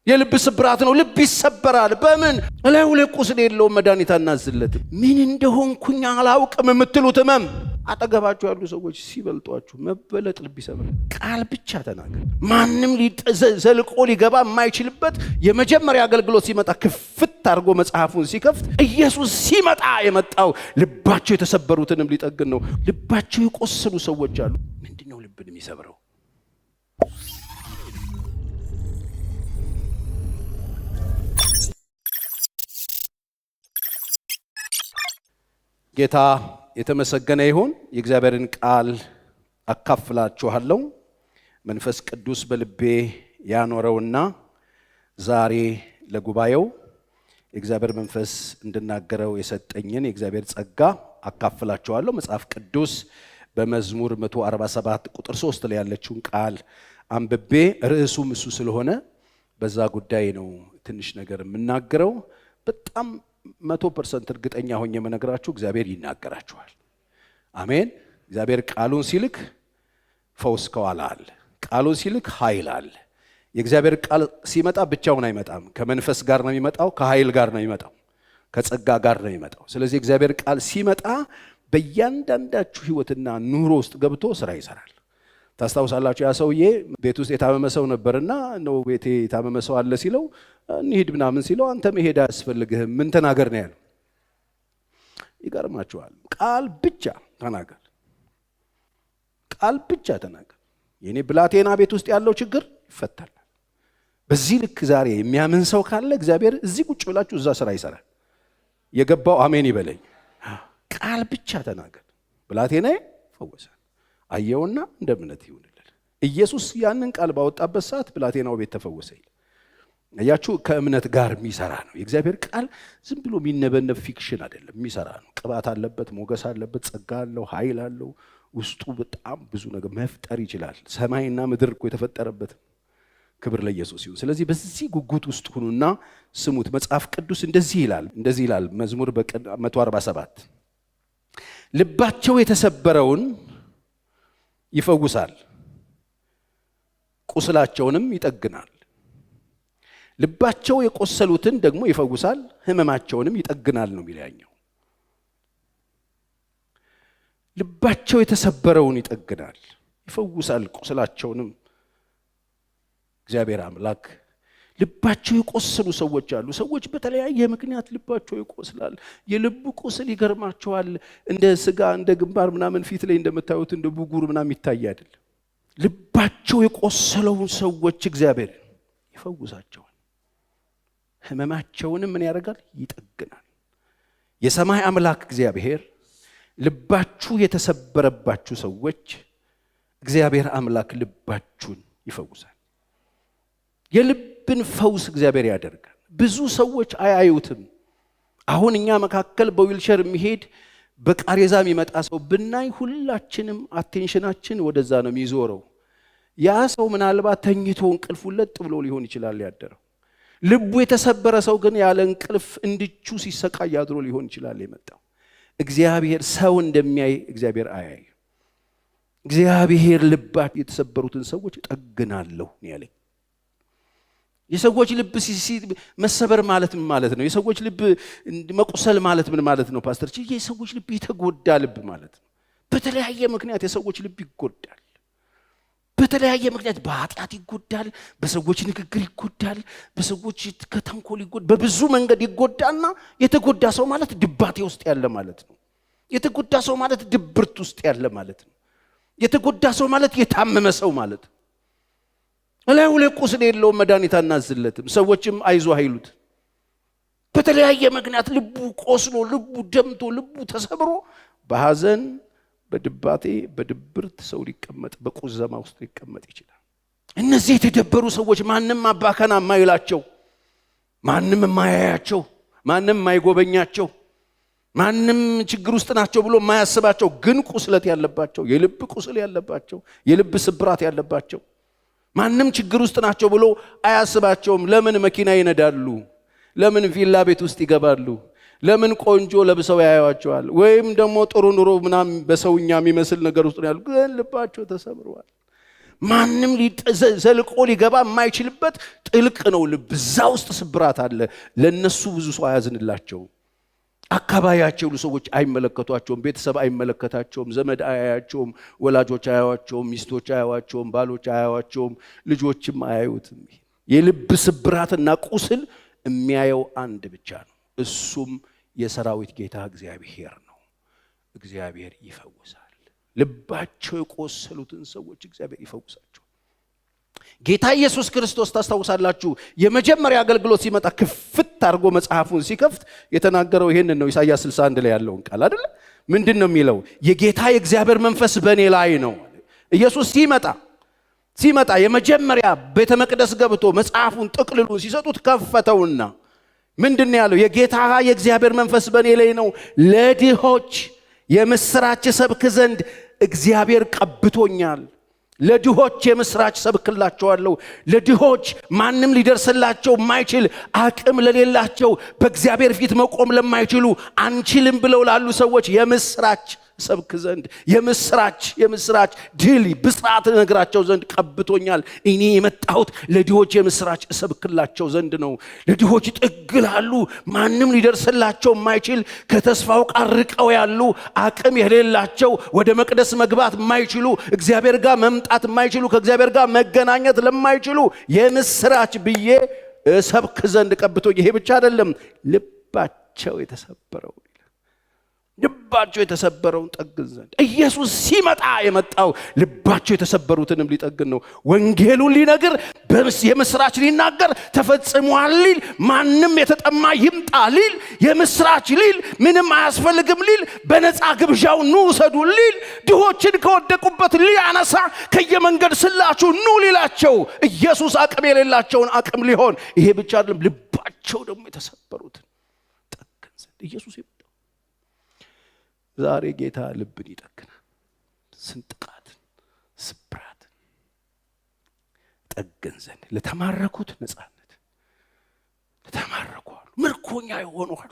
የልብ ስብራት ነው። ልብ ይሰበራል። በምን እላዩ ላይ ቁስል የለውም መድኃኒት አናዝለት። ምን እንደሆንኩኝ አላውቅም የምትሉት ህመም አጠገባችሁ ያሉ ሰዎች ሲበልጧችሁ መበለጥ ልብ ይሰብራል። ቃል ብቻ ተናገር። ማንም ዘልቆ ሊገባ የማይችልበት የመጀመሪያ አገልግሎት ሲመጣ ክፍት አድርጎ መጽሐፉን ሲከፍት ኢየሱስ ሲመጣ የመጣው ልባቸው የተሰበሩትንም ሊጠግን ነው። ልባቸው የቆሰሉ ሰዎች አሉ። ምንድነው ልብን የሚሰብረው? ጌታ የተመሰገነ ይሁን። የእግዚአብሔርን ቃል አካፍላችኋለሁ። መንፈስ ቅዱስ በልቤ ያኖረውና ዛሬ ለጉባኤው የእግዚአብሔር መንፈስ እንድናገረው የሰጠኝን የእግዚአብሔር ጸጋ አካፍላችኋለሁ። መጽሐፍ ቅዱስ በመዝሙር 147 ቁጥር 3 ላይ ያለችውን ቃል አንብቤ ርዕሱም እሱ ስለሆነ በዛ ጉዳይ ነው ትንሽ ነገር የምናገረው። በጣም 100% እርግጠኛ ሆኜ የምነግራችሁ እግዚአብሔር ይናገራችኋል። አሜን። እግዚአብሔር ቃሉን ሲልክ ፈውስ ከኋላ አለ። ቃሉን ሲልክ ኃይል አለ። የእግዚአብሔር ቃል ሲመጣ ብቻውን አይመጣም። ከመንፈስ ጋር ነው የሚመጣው፣ ከኃይል ጋር ነው የሚመጣው፣ ከጸጋ ጋር ነው የሚመጣው። ስለዚህ እግዚአብሔር ቃል ሲመጣ በእያንዳንዳችሁ ህይወትና ኑሮ ውስጥ ገብቶ ስራ ይሰራል። ታስታውሳላችሁ፣ ያ ሰውዬ ቤት ውስጥ የታመመ ሰው ነበርና ነው ቤቴ የታመመ ሰው አለ ሲለው እንሂድ ምናምን ሲለው አንተ መሄድ አያስፈልግህም ምን ተናገር ነው ያለው። ይገርማችኋል። ቃል ብቻ ተናገር፣ ቃል ብቻ ተናገር። የኔ ብላቴና ቤት ውስጥ ያለው ችግር ይፈታል። በዚህ ልክ ዛሬ የሚያምን ሰው ካለ እግዚአብሔር እዚህ ቁጭ ብላችሁ እዛ ስራ ይሰራል። የገባው አሜን ይበለኝ። ቃል ብቻ ተናገር፣ ብላቴናዬ ፈወሳል። አየውና እንደ እምነት ይሁንልህ። ኢየሱስ ያንን ቃል ባወጣበት ሰዓት ብላቴናው ቤት ተፈወሰ። ያያችሁ ከእምነት ጋር የሚሰራ ነው። የእግዚአብሔር ቃል ዝም ብሎ የሚነበነብ ፊክሽን አይደለም፣ የሚሰራ ነው። ቅባት አለበት፣ ሞገስ አለበት፣ ጸጋ አለው፣ ኃይል አለው። ውስጡ በጣም ብዙ ነገር መፍጠር ይችላል። ሰማይና ምድር እኮ የተፈጠረበት። ክብር ለኢየሱስ ይሁን። ስለዚህ በዚህ ጉጉት ውስጥ ሁኑና ስሙት። መጽሐፍ ቅዱስ እንደዚህ ይላል መዝሙር 147 ልባቸው የተሰበረውን ይፈውሳል፣ ቁስላቸውንም ይጠግናል። ልባቸው የቆሰሉትን ደግሞ ይፈውሳል፣ ህመማቸውንም ይጠግናል ነው የሚለው። ልባቸው የተሰበረውን ይጠግናል፣ ይፈውሳል፣ ቁስላቸውንም። እግዚአብሔር አምላክ ልባቸው የቆሰሉ ሰዎች አሉ። ሰዎች በተለያየ ምክንያት ልባቸው ይቆስላል። የልብ ቁስል ይገርማቸዋል። እንደ ስጋ እንደ ግንባር ምናምን ፊት ላይ እንደምታዩት እንደ ብጉር ምናምን ይታይ አይደለም። ልባቸው የቆሰለው ሰዎች እግዚአብሔር ይፈውሳቸዋል፣ ህመማቸውንም ምን ያደርጋል? ይጠግናል። የሰማይ አምላክ እግዚአብሔር ልባችሁ የተሰበረባችሁ ሰዎች እግዚአብሔር አምላክ ልባችሁን ይፈውሳል። የልብን ፈውስ እግዚአብሔር ያደርጋል። ብዙ ሰዎች አያዩትም። አሁን እኛ መካከል በዊልቸር የሚሄድ በቃሬዛ የሚመጣ ሰው ብናይ ሁላችንም አቴንሽናችን ወደዛ ነው የሚዞረው። ያ ሰው ምናልባት ተኝቶ እንቅልፉ ለጥ ብሎ ሊሆን ይችላል ያደረው። ልቡ የተሰበረ ሰው ግን ያለ እንቅልፍ እንድቹ ሲሰቃይ አድሮ ሊሆን ይችላል የመጣው። እግዚአብሔር ሰው እንደሚያይ እግዚአብሔር አያይ። እግዚአብሔር ልባቸው የተሰበሩትን ሰዎች እጠግናለሁ ነው ያለኝ። የሰዎች ልብ መሰበር ማለት ምን ማለት ነው? የሰዎች ልብ መቁሰል ማለት ምን ማለት ነው? ፓስተር የሰዎች ልብ የተጎዳ ልብ ማለት ነው። በተለያየ ምክንያት የሰዎች ልብ ይጎዳል። በተለያየ ምክንያት በኃጢአት ይጎዳል፣ በሰዎች ንግግር ይጎዳል፣ በሰዎች ከተንኮል ይጎዳል፣ በብዙ መንገድ ይጎዳና የተጎዳ ሰው ማለት ድባቴ ውስጥ ያለ ማለት ነው። የተጎዳ ሰው ማለት ድብርት ውስጥ ያለ ማለት ነው። የተጎዳ ሰው ማለት የታመመ ሰው ማለት ነው። እላዩ ላይ ቁስል የለውም መድኃኒት አናዝለትም። ሰዎችም አይዞ አይሉት። በተለያየ ምክንያት ልቡ ቆስሎ፣ ልቡ ደምቶ፣ ልቡ ተሰብሮ በሐዘን በድባቴ በድብርት ሰው ሊቀመጥ በቁዘማ ውስጥ ሊቀመጥ ይችላል። እነዚህ የተደበሩ ሰዎች ማንም አባከና የማይላቸው፣ ማንም የማያያቸው፣ ማንም የማይጎበኛቸው፣ ማንም ችግር ውስጥ ናቸው ብሎ የማያስባቸው ግን ቁስለት ያለባቸው፣ የልብ ቁስል ያለባቸው፣ የልብ ስብራት ያለባቸው፣ ማንም ችግር ውስጥ ናቸው ብሎ አያስባቸውም። ለምን መኪና ይነዳሉ? ለምን ቪላ ቤት ውስጥ ይገባሉ? ለምን ቆንጆ ለብሰው ያያዋቸዋል? ወይም ደግሞ ጥሩ ኑሮ ምናምን በሰውኛ የሚመስል ነገር ውስጥ ያሉ ግን ልባቸው ተሰብሯል። ማንም ዘልቆ ሊገባ የማይችልበት ጥልቅ ነው ልብ። እዛ ውስጥ ስብራት አለ። ለነሱ ብዙ ሰው አያዝንላቸው። አካባቢያቸው ያሉ ሰዎች አይመለከቷቸውም። ቤተሰብ አይመለከታቸውም። ዘመድ አያያቸውም። ወላጆች አያዋቸውም። ሚስቶች አያዋቸውም። ባሎች አያዋቸውም። ልጆችም አያዩትም። የልብ ስብራትና ቁስል የሚያየው አንድ ብቻ ነው። እሱም የሰራዊት ጌታ እግዚአብሔር ነው። እግዚአብሔር ይፈውሳል። ልባቸው የቆሰሉትን ሰዎች እግዚአብሔር ይፈውሳቸው። ጌታ ኢየሱስ ክርስቶስ ታስታውሳላችሁ፣ የመጀመሪያ አገልግሎት ሲመጣ ክፍት አድርጎ መጽሐፉን ሲከፍት የተናገረው ይሄንን ነው። ኢሳይያስ 61 ላይ ያለውን ቃል አይደል? ምንድነው የሚለው? የጌታ የእግዚአብሔር መንፈስ በእኔ ላይ ነው። ኢየሱስ ሲመጣ የመጀመሪያ ቤተ መቅደስ ገብቶ መጽሐፉን ጥቅልሉን ሲሰጡት ከፈተውና ምንድነው ያለው? የጌታ የእግዚአብሔር መንፈስ በእኔ ላይ ነው፣ ለድሆች የምስራች ሰብክ ዘንድ እግዚአብሔር ቀብቶኛል። ለድሆች የምስራች ሰብክላቸዋለሁ። ለድሆች ማንም ሊደርስላቸው የማይችል አቅም ለሌላቸው በእግዚአብሔር ፊት መቆም ለማይችሉ አንችልም ብለው ላሉ ሰዎች የምስራች ሰብክ ዘንድ የምስራች ድል ብስራት ነግራቸው ዘንድ ቀብቶኛል። እኔ የመጣሁት ለድሆች የምስራች ሰብክላቸው ዘንድ ነው። ለድሆች ጥግ ላሉ ማንም ሊደርስላቸው የማይችል ከተስፋው ቃል ርቀው ያሉ አቅም የሌላቸው ወደ መቅደስ መግባት የማይችሉ እግዚአብሔር ጋር መምጣት የማይችሉ ከእግዚአብሔር ጋር መገናኘት ለማይችሉ የምስራች ብዬ ሰብክ ዘንድ ቀብቶኝ። ይሄ ብቻ አይደለም፣ ልባቸው የተሰበረውን ጠግን ዘንድ። ኢየሱስ ሲመጣ የመጣው ልባቸው የተሰበሩትንም ሊጠግን ነው። ወንጌሉን ሊነግር የምስራች ሊናገር ተፈጽሟል ሊል፣ ማንም የተጠማ ይምጣ ሊል፣ የምስራች ሊል፣ ምንም አያስፈልግም ሊል፣ በነፃ ግብዣው ኑ ውሰዱ ሊል፣ ድሆችን ከወደቁበት ሊያነሳ ከየመንገድ ስላችሁ ኑ ሊላቸው፣ ኢየሱስ አቅም የሌላቸውን አቅም ሊሆን። ይሄ ብቻ አይደለም፣ ልባቸው ደግሞ የተሰበሩትን ጠግን ዘንድ ኢየሱስ ዛሬ ጌታ ልብን ይጠግናል። ስንጥቃትን፣ ስብራትን ጠግን ዘንድ ለተማረኩት ነፃነት፣ ለተማረኩ አሉ፣ ምርኮኛ የሆኑ አሉ።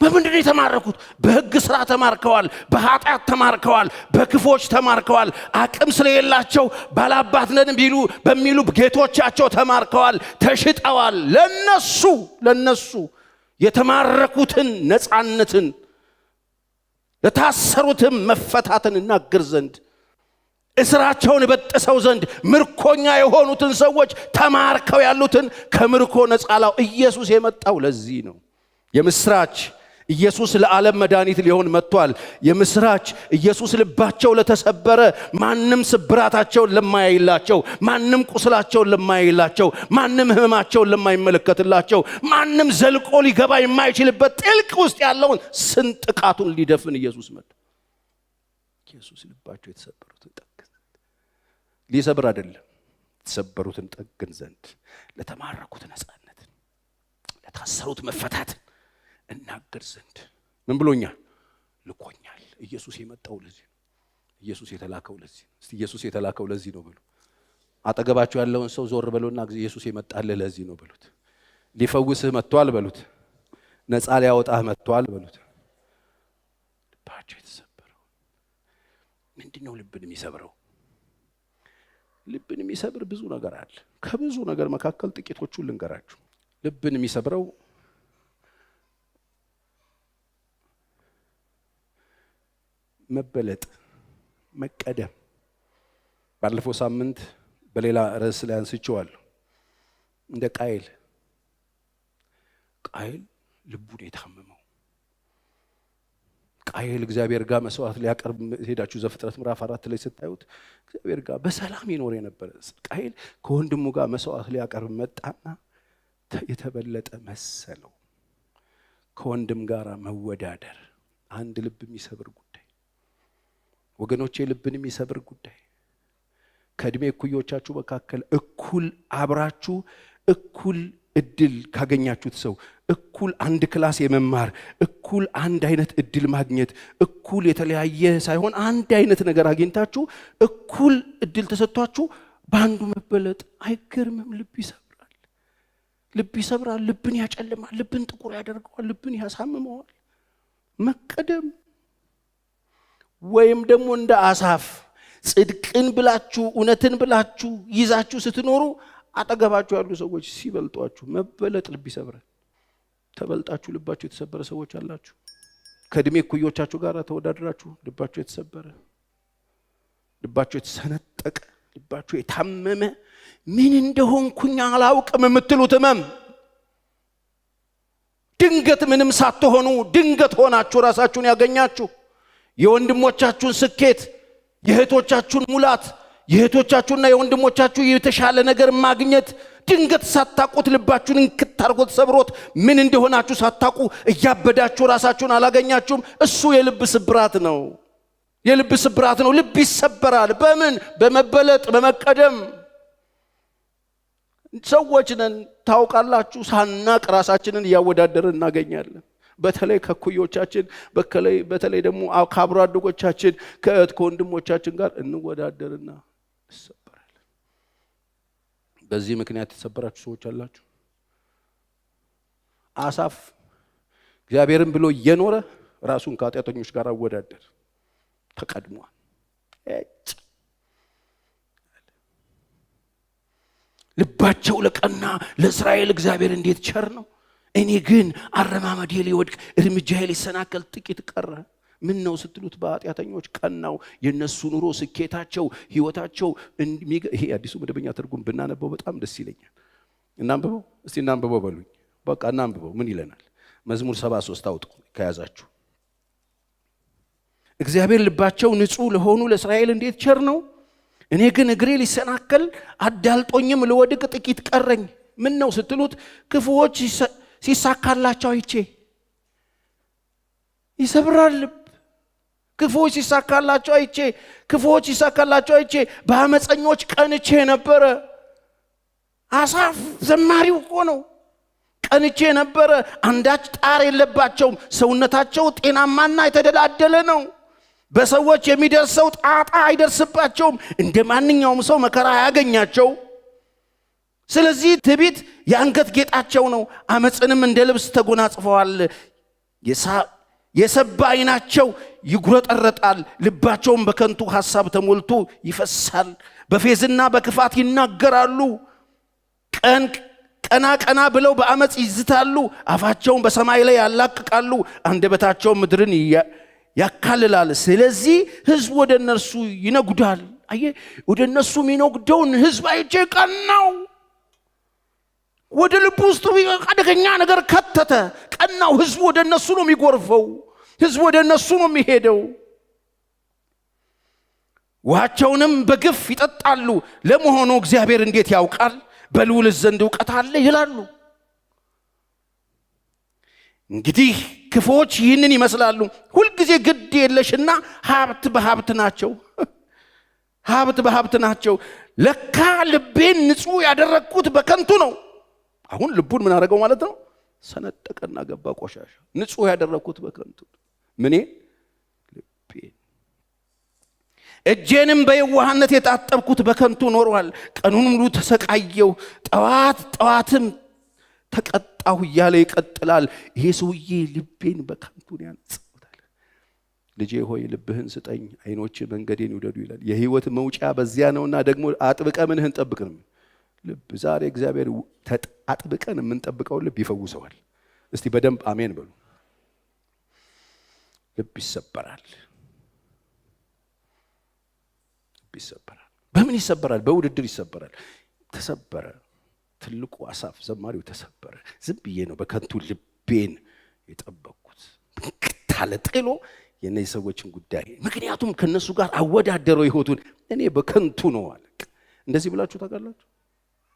በምንድን የተማረኩት? በሕግ ሥራ ተማርከዋል፣ በኃጢአት ተማርከዋል፣ በክፎች ተማርከዋል፣ አቅም ስለሌላቸው ባላባት ነን በሚሉ ጌቶቻቸው ተማርከዋል፣ ተሽጠዋል። ለነሱ የተማረኩትን ነፃነትን ለታሰሩትም መፈታትን እናገር ዘንድ እስራቸውን በጥሰው ዘንድ ምርኮኛ የሆኑትን ሰዎች ተማርከው ያሉትን ከምርኮ ነፃላው ኢየሱስ የመጣው ለዚህ ነው። የምስራች ኢየሱስ ለዓለም መድኃኒት ሊሆን መጥቷል። የምስራች ኢየሱስ ልባቸው ለተሰበረ፣ ማንም ስብራታቸውን ለማያይላቸው፣ ማንም ቁስላቸውን ለማያይላቸው፣ ማንም ህመማቸውን ለማይመለከትላቸው፣ ማንም ዘልቆ ሊገባ የማይችልበት ጥልቅ ውስጥ ያለውን ስንጥቃቱን ሊደፍን ኢየሱስ መጣ። ኢየሱስ ልባቸው የተሰበሩትን ጠግን ዘንድ፣ ሊሰብር አይደለም፣ የተሰበሩትን ጠግን ዘንድ፣ ለተማረኩት ነፃነትን፣ ለታሰሩት መፈታትን እናገር ዘንድ ምን ብሎኛል? ልኮኛል። ኢየሱስ የመጣው ለዚህ ነው። ኢየሱስ የተላከው ለዚህ ነው። እስቲ ኢየሱስ የተላከው ለዚህ ነው ብሉ። አጠገባችሁ ያለውን ሰው ዞር በሉና ኢየሱስ የመጣል ለዚህ ነው በሉት። ሊፈውስህ መጥቷል በሉት። ነፃ ሊያወጣህ መጥቷል በሉት። ልባቸው የተሰበረው ምንድነው? ልብን የሚሰብረው? ልብን የሚሰብር ብዙ ነገር አለ። ከብዙ ነገር መካከል ጥቂቶቹን ልንገራችሁ። ልብን የሚሰብረው መበለጥ፣ መቀደም። ባለፈው ሳምንት በሌላ ርዕስ ላይ አንስቼዋለሁ። እንደ ቃየል ልቡን የታመመው ቃየል እግዚአብሔር ጋር መስዋዕት ሊያቀርብ ሄዳችሁ ዘፍጥረት ምዕራፍ 4 ላይ ስታዩት እግዚአብሔር ጋር በሰላም ይኖር የነበረ ቃየል ከወንድሙ ጋር መስዋዕት ሊያቀርብ መጣና የተበለጠ መሰለው። ከወንድም ጋር መወዳደር አንድ ልብ የሚሰብር ጉዳይ ወገኖቼ፣ ልብን የሚሰብር ጉዳይ። ከእድሜ እኩዮቻችሁ መካከል እኩል አብራችሁ እኩል እድል ካገኛችሁት ሰው እኩል አንድ ክላስ የመማር እኩል አንድ አይነት እድል ማግኘት እኩል የተለያየ ሳይሆን አንድ አይነት ነገር አግኝታችሁ እኩል እድል ተሰጥቷችሁ በአንዱ መበለጥ አይገርምም? ልብ ይሰብራል። ልብን ያጨልማል። ልብን ጥቁር ያደርገዋል። ልብን ያሳምመዋል። መቀደም ወይም ደግሞ እንደ አሳፍ ጽድቅን ብላችሁ እውነትን ብላችሁ ይዛችሁ ስትኖሩ አጠገባችሁ ያሉ ሰዎች ሲበልጧችሁ መበለጥ ልብ ይሰብራል። ተበልጣችሁ ልባችሁ የተሰበረ ሰዎች አላችሁ። ከእድሜ እኩዮቻችሁ ጋር ተወዳድራችሁ ልባችሁ የተሰበረ፣ ልባችሁ የተሰነጠቀ፣ ልባችሁ የታመመ ምን እንደሆንኩኝ አላውቅም የምትሉት ህመም ድንገት ምንም ሳትሆኑ ድንገት ሆናችሁ ራሳችሁን ያገኛችሁ የወንድሞቻችሁን ስኬት፣ የእህቶቻችሁን ሙላት፣ የእህቶቻችሁና የወንድሞቻችሁ የተሻለ ነገር ማግኘት ድንገት ሳታቁት ልባችሁን እንክታርጎ ተሰብሮት ምን እንደሆናችሁ ሳታቁ እያበዳችሁ ራሳችሁን አላገኛችሁም? እሱ የልብ ስብራት ነው። የልብ ስብራት ነው። ልብ ይሰበራል። በምን? በመበለጥ፣ በመቀደም። ሰዎች ነን ታውቃላችሁ፣ ሳናቅ ራሳችንን እያወዳደርን እናገኛለን። በተለይ ከኩዮቻችን፣ በተለይ ደግሞ ከአብሮ አደጎቻችን፣ ከእህት ከወንድሞቻችን ጋር እንወዳደርና እንሰበራለን። በዚህ ምክንያት የተሰበራችሁ ሰዎች አላችሁ። አሳፍ እግዚአብሔርን ብሎ እየኖረ ራሱን ከኃጢአተኞች ጋር አወዳደር፣ ተቀድሟል። ልባቸው ለቀና ለእስራኤል እግዚአብሔር እንዴት ቸር ነው። እኔ ግን አረማመዴ ሊወድቅ እርምጃዬ ሊሰናከል ጥቂት ቀረ። ምን ነው ስትሉት በኃጢአተኞች ቀናው። የነሱ ኑሮ፣ ስኬታቸው፣ ህይወታቸው ይሄ አዲሱ መደበኛ ትርጉም ብናነበው በጣም ደስ ይለኛል። እናንብበው እስቲ፣ እናንብበው በሉኝ። በቃ እናንብበው። ምን ይለናል? መዝሙር 73 አውጡ ከያዛችሁ። እግዚአብሔር ልባቸው ንጹህ ለሆኑ ለእስራኤል እንዴት ቸር ነው። እኔ ግን እግሬ ሊሰናከል አዳልጦኝም ልወድቅ ጥቂት ቀረኝ። ምን ነው ስትሉት ክፉዎች ሲሳካላቸው አይቼ ይሰብራል ልብ። ክፉዎች ሲሳካላቸው አይቼ፣ ክፉዎች ሲሳካላቸው አይቼ በአመፀኞች ቀንቼ ነበረ። አሳፍ ዘማሪው እኮ ነው። ቀንቼ ነበረ። አንዳች ጣር የለባቸውም። ሰውነታቸው ጤናማና የተደላደለ ነው። በሰዎች የሚደርሰው ጣጣ አይደርስባቸውም። እንደ ማንኛውም ሰው መከራ ያገኛቸው። ስለዚህ ትዕቢት የአንገት ጌጣቸው ነው። አመፅንም እንደ ልብስ ተጎናጽፈዋል። የሰባ ዓይናቸው ይጉረጠረጣል። ልባቸውም በከንቱ ሐሳብ ተሞልቶ ይፈሳል። በፌዝና በክፋት ይናገራሉ። ቀና ቀና ብለው በአመፅ ይዝታሉ። አፋቸውን በሰማይ ላይ ያላቅቃሉ። አንደበታቸውን ምድርን ያካልላል። ስለዚህ ሕዝብ ወደ እነርሱ ይነጉዳል። አየ ወደ እነሱ የሚነጉደውን ሕዝብ አይቼ ቀናው። ወደ ልቡ ውስጥ አደገኛ ነገር ከተተ። ቀናው። ሕዝብ ወደ እነሱ ነው የሚጎርፈው። ሕዝብ ወደ እነሱ ነው የሚሄደው። ውሃቸውንም በግፍ ይጠጣሉ። ለመሆኑ እግዚአብሔር እንዴት ያውቃል? በልዑል ዘንድ ዕውቀት አለ ይላሉ። እንግዲህ ክፉዎች ይህንን ይመስላሉ። ሁልጊዜ ግድ የለሽና ሀብት በሀብት ናቸው። ሀብት በሀብት ናቸው። ለካ ልቤን ንጹህ ያደረግኩት በከንቱ ነው። አሁን ልቡን ምን አደረገው ማለት ነው? ሰነጠቀና ገባ ቆሻሻ። ንጹህ ያደረግኩት በከንቱ ምኔ? ልቤን። እጄንም በየዋህነት የታጠብኩት በከንቱ ኖሯል። ቀኑን ሙሉ ተሰቃየው፣ ጠዋትም ተቀጣሁ እያለ ይቀጥላል። ይሄ ሰውዬ ልቤን በከንቱ ያነጽውታል። ልጄ ሆይ ልብህን ስጠኝ፣ ዓይኖች መንገዴን ይውደዱ ይላል። የህይወት መውጫ በዚያ ነውና ደግሞ አጥብቀ ምንህን ጠብቅ ነው። ልብ ዛሬ እግዚአብሔር አጥብቀን የምንጠብቀው ልብ ይፈውሰዋል። እስቲ በደንብ አሜን በሉ። ልብ ይሰበራል። ልብ ይሰበራል። በምን ይሰበራል? በውድድር ይሰበራል። ተሰበረ። ትልቁ አሳፍ ዘማሪው ተሰበረ። ዝም ብዬ ነው በከንቱ ልቤን የጠበቅኩት ታለ ጥሎ የነዚህ ሰዎችን ጉዳይ። ምክንያቱም ከነሱ ጋር አወዳደረው ህይወቱን። እኔ በከንቱ ነው አለ። እንደዚህ ብላችሁ ታውቃላችሁ?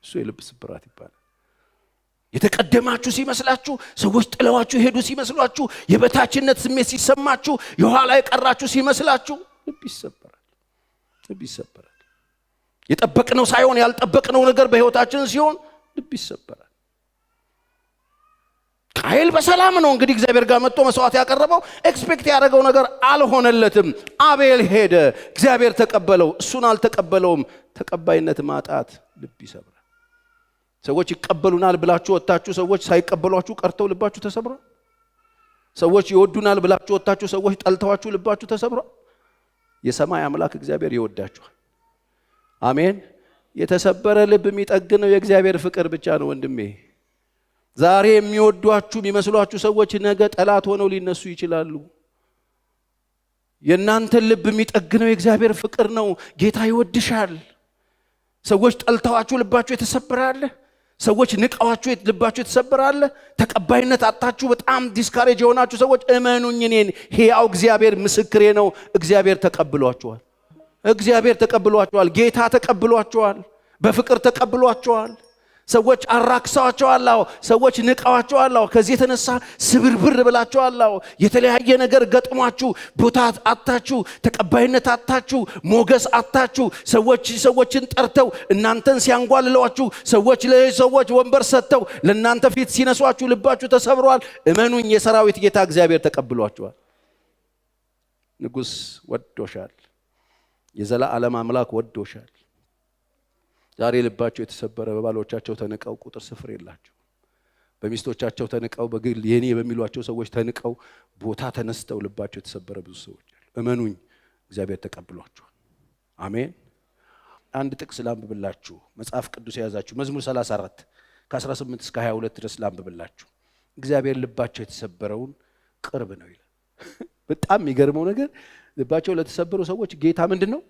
እሱ የልብ ስብራት ይባላል። የተቀደማችሁ ሲመስላችሁ፣ ሰዎች ጥለዋችሁ ሄዱ ሲመስላችሁ፣ የበታችነት ስሜት ሲሰማችሁ፣ የኋላ የቀራችሁ ሲመስላችሁ ልብ ይሰበራል። ልብ ይሰበራል። የጠበቅነው ሳይሆን ያልጠበቅነው ነገር በህይወታችን ሲሆን ልብ ይሰበራል። ቃየል በሰላም ነው እንግዲህ እግዚአብሔር ጋር መጥቶ መስዋዕት ያቀረበው። ኤክስፔክት ያደረገው ነገር አልሆነለትም። አቤል ሄደ፣ እግዚአብሔር ተቀበለው። እሱን አልተቀበለውም። ተቀባይነት ማጣት ልብ ይሰብራል። ሰዎች ይቀበሉናል ብላችሁ ወጣችሁ፣ ሰዎች ሳይቀበሏችሁ ቀርተው ልባችሁ ተሰብሯል። ሰዎች ይወዱናል ብላችሁ ወጣችሁ፣ ሰዎች ጠልተዋችሁ ልባችሁ ተሰብሯል። የሰማይ አምላክ እግዚአብሔር ይወዳችኋል። አሜን። የተሰበረ ልብ የሚጠግነው የእግዚአብሔር ፍቅር ብቻ ነው ወንድሜ። ዛሬ የሚወዷችሁ የሚመስሏችሁ ሰዎች ነገ ጠላት ሆነው ሊነሱ ይችላሉ። የእናንተን ልብ የሚጠግነው የእግዚአብሔር ፍቅር ነው። ጌታ ይወድሻል። ሰዎች ጠልተዋችሁ ልባችሁ የተሰበረ አለ። ሰዎች ንቀዋችሁ ልባችሁ የተሰበረ አለ። ተቀባይነት አጣችሁ በጣም ዲስካሬጅ የሆናችሁ ሰዎች እመኑኝ፣ እኔን ሕያው እግዚአብሔር ምስክሬ ነው። እግዚአብሔር ተቀብሏችኋል። እግዚአብሔር ተቀብሏችኋል። ጌታ ተቀብሏችኋል። በፍቅር ተቀብሏችኋል። ሰዎች አራክሰዋችኋል። ሰዎች ንቀዋችኋል። ከዚህ የተነሳ ስብርብር ብላችኋል። የተለያየ ነገር ገጥሟችሁ ቦታ አጣችሁ፣ ተቀባይነት አጣችሁ፣ ሞገስ አጣችሁ። ሰዎችን ጠርተው እናንተን ሲያንጓልሏችሁ፣ ሰዎች ወንበር ሰጥተው ለእናንተ ፊት ሲነሷችሁ ልባችሁ ተሰብሯል። እመኑኝ፣ የሰራዊት ጌታ እግዚአብሔር ተቀብሏችኋል። ንጉሥ ወዶሻል። የዘላለም አምላክ ወዶሻል። ዛሬ ልባቸው የተሰበረ በባሎቻቸው ተንቀው ቁጥር ስፍር የላቸው፣ በሚስቶቻቸው ተንቀው በግል የኔ በሚሏቸው ሰዎች ተንቀው ቦታ ተነስተው ልባቸው የተሰበረ ብዙ ሰዎች አሉ። እመኑኝ እግዚአብሔር ተቀብሏቸዋል። አሜን። አንድ ጥቅስ ላንብብላችሁ። መጽሐፍ ቅዱስ የያዛችሁ መዝሙር 34 ከ18 እስከ 22 ድረስ ላንብብላችሁ። እግዚአብሔር ልባቸው የተሰበረውን ቅርብ ነው ይላል። በጣም የሚገርመው ነገር ልባቸው ለተሰበሩ ሰዎች ጌታ ምንድነው?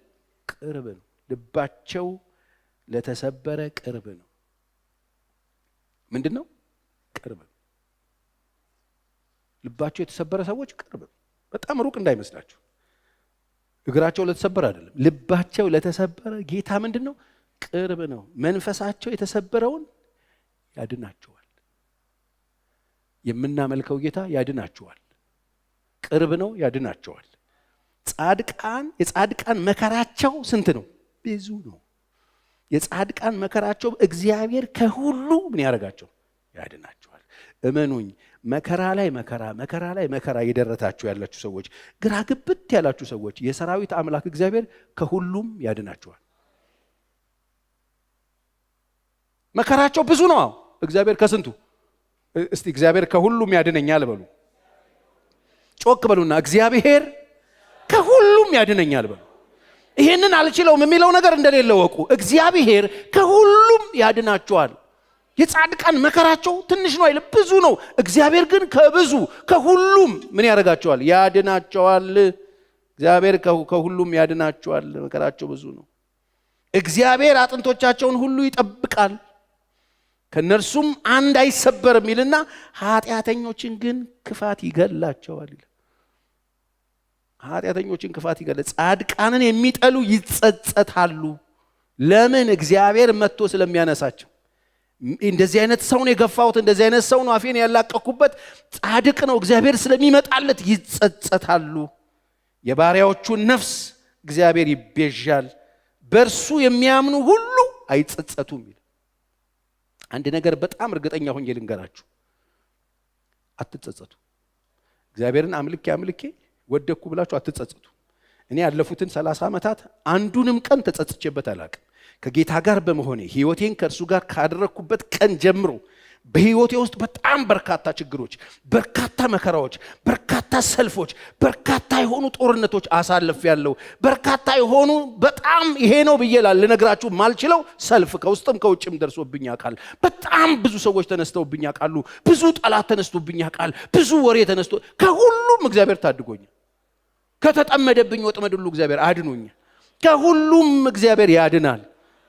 ቅርብ ነው። ልባቸው ለተሰበረ ቅርብ ነው። ምንድነው? ቅርብ ነው። ልባቸው የተሰበረ ሰዎች ቅርብ ነው። በጣም ሩቅ እንዳይመስላችሁ። እግራቸው ለተሰበረ አይደለም፣ ልባቸው ለተሰበረ ጌታ ምንድነው? ቅርብ ነው። መንፈሳቸው የተሰበረውን ያድናቸዋል። የምናመልከው ጌታ ያድናቸዋል። ቅርብ ነው፣ ያድናቸዋል። የጻድቃን መከራቸው ስንት ነው? ብዙ ነው። የጻድቃን መከራቸው እግዚአብሔር ከሁሉ ምን ያደርጋቸው? ያድናቸዋል። እመኑኝ፣ መከራ ላይ መከራ የደረታችሁ ያላችሁ ሰዎች፣ ግራ ግብት ያላችሁ ሰዎች የሰራዊት አምላክ እግዚአብሔር ከሁሉም ያድናቸዋል። መከራቸው ብዙ ነው። እግዚአብሔር ከስንቱ? እስቲ እግዚአብሔር ከሁሉም ያድነኛል በሉ። ጮክ በሉና እግዚአብሔር ከሁሉም ያድነኛል በሉ። ይሄንን አልችለውም የሚለው ነገር እንደሌለ ወቁ። እግዚአብሔር ከሁሉም ያድናቸዋል። የጻድቃን መከራቸው ትንሽ ነው አይደል? ብዙ ነው። እግዚአብሔር ግን ከሁሉም ምን ያደርጋቸዋል? ያድናቸዋል። እግዚአብሔር ከሁሉም ያድናቸዋል። መከራቸው ብዙ ነው። እግዚአብሔር አጥንቶቻቸውን ሁሉ ይጠብቃል፣ ከነርሱም አንድ አይሰበርም ይልና ኃጢአተኞችን ግን ክፋት ይገላቸዋል ይላል። ኃጢአተኞችን ክፋት ይገላል። ጻድቃንን የሚጠሉ ይጸጸታሉ። ለምን? እግዚአብሔር መጥቶ ስለሚያነሳቸው። እንደዚህ አይነት ሰው ነው የገፋሁት፣ እንደዚህ አይነት ሰው ነው አፌን ያላቀኩበት፣ ጻድቅ ነው እግዚአብሔር ስለሚመጣለት ይጸጸታሉ። የባሪያዎቹን ነፍስ እግዚአብሔር ይቤዣል፣ በእርሱ የሚያምኑ ሁሉ አይጸጸቱም ይላል። አንድ ነገር በጣም እርግጠኛ ሆኜ ልንገራችሁ፣ አትጸጸቱ። እግዚአብሔርን አምልኬ ወደኩ ብላችሁ አትጸጸቱ። እኔ ያለፉትን 30 ዓመታት አንዱንም ቀን ተጸጽቼበት አላቅም። ከጌታ ጋር በመሆኔ ህይወቴን ከእርሱ ጋር ካደረኩበት ቀን ጀምሮ በህይወቴ ውስጥ በጣም በርካታ ችግሮች፣ በርካታ መከራዎች፣ በርካታ ሰልፎች፣ በርካታ የሆኑ ጦርነቶች አሳልፍ ያለው በርካታ የሆኑ በጣም ይሄ ነው ብዬ ልነግራችሁ ማልችለው ሰልፍ ከውስጥም ከውጭም ደርሶብኝ ያውቃል። በጣም ብዙ ሰዎች ተነስተውብኝ ያውቃሉ። ብዙ ጠላት ተነስቶብኝ ያውቃል። ብዙ ወሬ ተነስቶ ከሁሉም እግዚአብሔር ታድጎኛል። ከተጠመደብኝ ወጥመድ ሁሉ እግዚአብሔር አድኖኛል። ከሁሉም እግዚአብሔር ያድናል።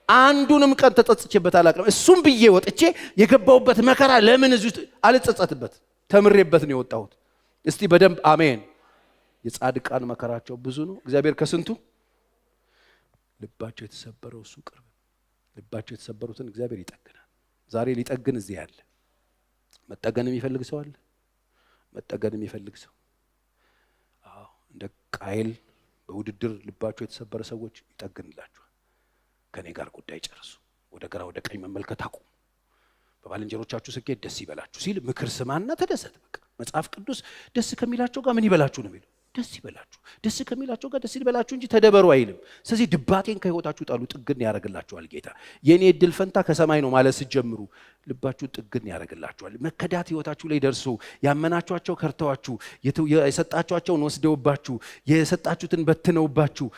አንዱንም ቀን ተጸጽቼበት አላቅም። እሱም ብዬ ወጥቼ የገባውበት መከራ ለምን እዚህ አልጸጸትበት? ተምሬበት ነው የወጣሁት። እስቲ በደንብ አሜን። የጻድቃን መከራቸው ብዙ ነው። እግዚአብሔር ከስንቱ? ልባቸው የተሰበረው እሱ ቅርብ። ልባቸው የተሰበሩትን እግዚአብሔር ይጠግናል። ዛሬ ሊጠግን እዚህ ያለ መጠገን የሚፈልግ ሰው አለ። መጠገን የሚፈልግ ሰው እንደ ቃየል በውድድር ልባቸው የተሰበረ ሰዎች ይጠግንላቸዋል። ከኔ ጋር ጉዳይ ጨርሱ፣ ወደ ግራ ወደ ቀኝ መመልከት አቁሙ፣ በባልንጀሮቻችሁ ስኬት ደስ ይበላችሁ ሲል ምክር ስማና ተደሰት። በቃ መጽሐፍ ቅዱስ ደስ ከሚላቸው ጋር ምን ይበላችሁ ነው የሚለው? ደስ ይበላችሁ። ደስ ከሚላቸው ጋር ደስ ይበላችሁ እንጂ ተደበሩ አይልም። ስለዚህ ድባቴን ከህይወታችሁ ጣሉ፣ ጥግን ያደርግላችኋል ጌታ። የኔ እድል ፈንታ ከሰማይ ነው ማለት ስትጀምሩ ልባችሁ ጥግን ያደርግላችኋል። መከዳት ህይወታችሁ ላይ ደርሶ ያመናችኋቸው ከርተዋችሁ፣ የሰጣችኋቸውን ወስደውባችሁ፣ የሰጣችሁትን በትነውባችሁ፣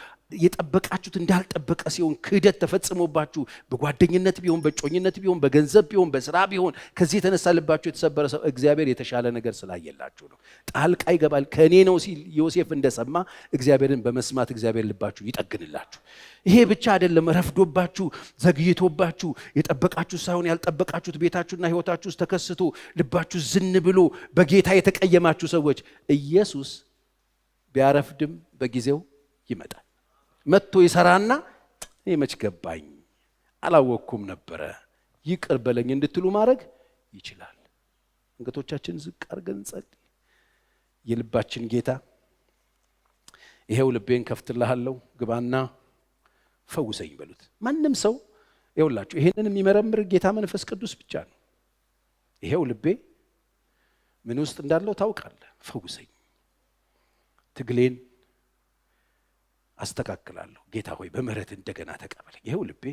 የጠበቃችሁት እንዳልጠበቀ ሲሆን ክህደት ተፈጽሞባችሁ በጓደኝነት ቢሆን በጮኝነት ቢሆን በገንዘብ ቢሆን በስራ ቢሆን ከዚህ የተነሳ ልባችሁ የተሰበረ ሰው እግዚአብሔር የተሻለ ነገር ስላየላችሁ ነው። ጣልቃ ይገባል። ከእኔ ነው ሲል ዮሴፍ እንደሰማ እግዚአብሔርን በመስማት እግዚአብሔር ልባችሁን ይጠግንላችሁ። ይሄ ብቻ አይደለም። ረፍዶባችሁ ዘግይቶባችሁ የጠበቃችሁ ሳይሆን ያልጠበቃችሁት ቤታችሁና ህይወታችሁ ውስጥ ተከስቶ ልባችሁ ዝን ብሎ በጌታ የተቀየማችሁ ሰዎች ኢየሱስ ቢያረፍድም በጊዜው ይመጣል። መጥቶ ይሰራና እኔ መች ገባኝ አላወቅኩም ነበረ ይቅር በለኝ እንድትሉ ማድረግ ይችላል። አንገቶቻችን ዝቅ አድርገን እንጸልይ። የልባችን ጌታ ይሄው ልቤን ከፍትልሃለሁ ግባና ፈውሰኝ በሉት። ማንም ሰው ይኸውላችሁ ይሄንን የሚመረምር ጌታ መንፈስ ቅዱስ ብቻ ነው። ይሄው ልቤ ምን ውስጥ እንዳለው ታውቃለህ፣ ፈውሰኝ፣ ትግሌን አስተካክላለሁ ጌታ ሆይ በምህረት እንደገና ተቀበለኝ። ይሄው ልቤ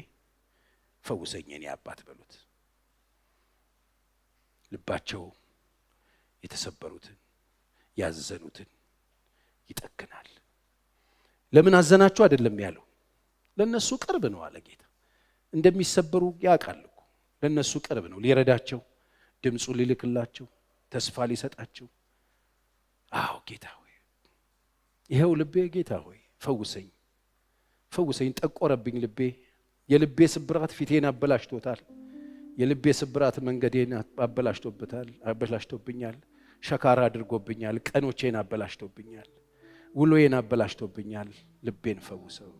ፈውሰኝ የኔ አባት በሉት። ልባቸው የተሰበሩትን ያዘኑትን ይጠግናል። ለምን አዘናችሁ አይደለም ያለው፣ ለነሱ ቅርብ ነው አለ ጌታ። እንደሚሰበሩ ያውቃል እኮ፣ ለነሱ ቅርብ ነው፣ ሊረዳቸው፣ ድምፁን ሊልክላቸው፣ ተስፋ ሊሰጣቸው። አዎ ጌታ ሆይ ይሄው ልቤ ጌታ ሆይ ፈውሰኝ፣ ፈውሰኝ። ጠቆረብኝ ልቤ። የልቤ ስብራት ፊቴን አበላሽቶታል። የልቤ ስብራት መንገዴን አበላሽቶብኛል። ሸካራ አድርጎብኛል። ቀኖቼን አበላሽቶብኛል። ውሎዬን አበላሽቶብኛል። ልቤን ፈውሰው።